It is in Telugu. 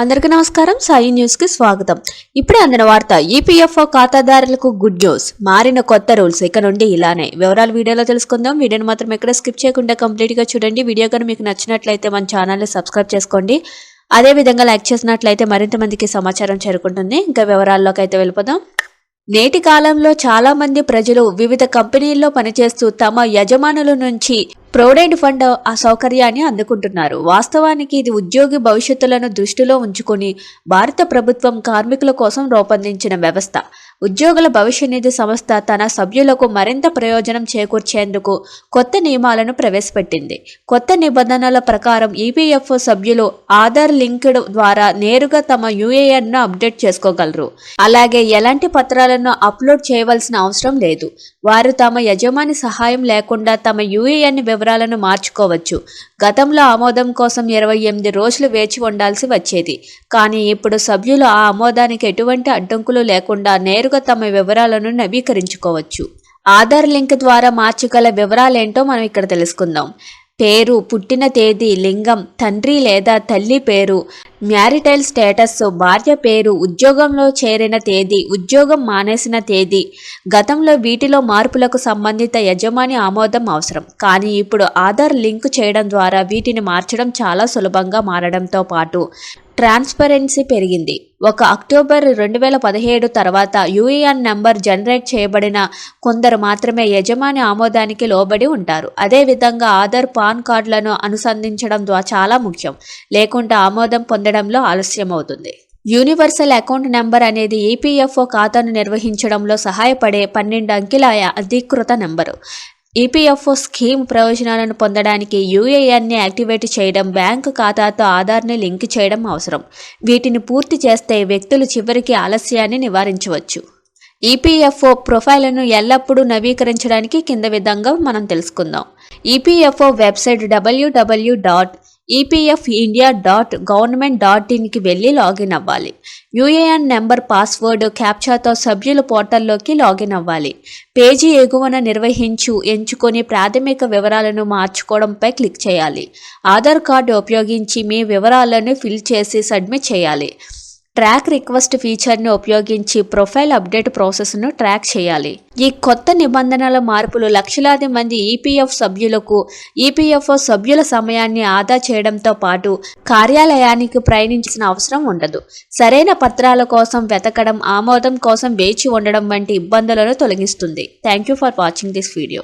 అందరికీ నమస్కారం. సాయి న్యూస్ కి స్వాగతం. ఇప్పుడే అందిన వార్త. ఈపీఎఫ్ఓ ఖాతాదారులకు గుడ్ న్యూస్. మారిన కొత్త రూల్స్ ఇక నుండి ఇలానే. వివరాలు వీడియోలో తెలుసుకుందాం. వీడియోని మాత్రం ఎక్కడ స్కిప్ చేయకుండా కంప్లీట్ గా చూడండి. వీడియో కనుక మీకు నచ్చినట్లయితే మన ఛానల్ ని సబ్స్క్రైబ్ చేసుకోండి. అదే విధంగా లైక్ చేసినట్లయితే మరింత మందికి సమాచారం చేరుకుంటుంది. ఇంకా వివరాల్లోకి అయితే వెళ్ళిపోదాం. నేటి కాలంలో చాలా మంది ప్రజలు వివిధ కంపెనీల్లో పనిచేస్తూ తమ యజమానుల నుంచి ప్రొవిడెంట్ ఫండ్ ఆ సౌకర్యాన్ని అందుకుంటున్నారు. వాస్తవానికి ఇది ఉద్యోగి భవిష్యత్తులను దృష్టిలో ఉంచుకుని భారత ప్రభుత్వం కార్మికుల కోసం రూపొందించిన వ్యవస్థ. ఉద్యోగుల భవిష్య నిధి సంస్థ తన సభ్యులకు మరింత ప్రయోజనం చేకూర్చేందుకు కొత్త నియమాలను ప్రవేశపెట్టింది. కొత్త నిబంధనల ప్రకారం ఈపీఎఫ్ఓ సభ్యులు ఆధార్ లింక్డ్ ద్వారా నేరుగా తమ యూఏఎన్ను అప్డేట్ చేసుకోగలరు. అలాగే ఎలాంటి పత్రాలను అప్లోడ్ చేయవలసిన అవసరం లేదు. వారు తమ యజమాని సహాయం లేకుండా తమ యూఏఎన్ వివరాలను మార్చుకోవచ్చు. గతంలో ఆమోదం కోసం 28 రోజులు వేచి ఉండాల్సి వచ్చేది. కానీ ఇప్పుడు సభ్యులు ఆ ఆమోదానికి ఎటువంటి అడ్డంకులు లేకుండా నేరుగా తమ వివరాలను నవీకరించుకోవచ్చు. ఆధార్ లింక్ ద్వారా మార్చగల వివరాలేంటో మనం ఇక్కడ తెలుసుకుందాం. పేరు, పుట్టిన తేదీ, లింగం, తండ్రి లేదా తల్లి పేరు, మ్యారిటైల్ స్టేటస్, భార్య పేరు, ఉద్యోగంలో చేరిన తేదీ, ఉద్యోగం మానేసిన తేదీ. గతంలో వీటిలో మార్పులకు సంబంధిత యజమాని ఆమోదం అవసరం. కానీ ఇప్పుడు ఆధార్ లింక్ చేయడం ద్వారా వీటిని మార్చడం చాలా సులభంగా మారడంతో పాటు ట్రాన్స్పరెన్సీ పెరిగింది. అక్టోబర్ 2017 తర్వాత యూఏఎన్ నంబర్ జనరేట్ చేయబడిన కొందరు మాత్రమే యజమాని ఆమోదానికి లోబడి ఉంటారు. అదేవిధంగా ఆధార్, పాన్ కార్డులను అనుసంధించడం ద్వారా చాలా ముఖ్యం. లేకుంటే ఆమోదం పొందడంలో ఆలస్యం అవుతుంది. యూనివర్సల్ అకౌంట్ నెంబర్ అనేది ఈపీఎఫ్ఓ ఖాతాను నిర్వహించడంలో సహాయపడే 12 అంకెల అధీకృత నెంబరు. ఈపీఎఫ్ఓ స్కీమ్ ప్రయోజనాలను పొందడానికి యూఏఎన్ని యాక్టివేట్ చేయడం, బ్యాంకు ఖాతాతో ఆధార్ని లింక్ చేయడం అవసరం. వీటిని పూర్తి చేస్తే వ్యక్తులు చివరికి ఆలస్యాన్ని నివారించవచ్చు. ఈపీఎఫ్ఓ ప్రొఫైల్ను ఎల్లప్పుడూ నవీకరించడానికి కింద విధంగా మనం తెలుసుకుందాం. ఈపీఎఫ్ఓ వెబ్సైట్ www.epfindia.government.in వెళ్ళి లాగిన్ అవ్వాలి. యూఏఎన్ నెంబర్, పాస్వర్డ్, క్యాప్చాతో సభ్యుల పోర్టల్లోకి లాగిన్ అవ్వాలి. పేజీ ఎగువన ఎంచుకొని ప్రాథమిక వివరాలను మార్చుకోవడంపై క్లిక్ చేయాలి. ఆధార్ కార్డు ఉపయోగించి మీ వివరాలను ఫిల్ చేసి సబ్మిట్ చేయాలి. ట్రాక్ రిక్వెస్ట్ ఫీచర్ని ఉపయోగించి ప్రొఫైల్ అప్డేట్ ప్రాసెస్ను ట్రాక్ చేయాలి. ఈ కొత్త నిబంధనల మార్పులు లక్షలాది మంది ఈపీఎఫ్ సభ్యులకు ఈపీఎఫ్ఓ సభ్యుల సమయాన్ని ఆదా చేయడంతో పాటు కార్యాలయానికి ప్రయాణించిన అవసరం ఉండదు. సరైన పత్రాల కోసం వెతకడం, ఆమోదం కోసం వేచి ఉండడం వంటి ఇబ్బందులను తొలగిస్తుంది. Thank you for watching this video.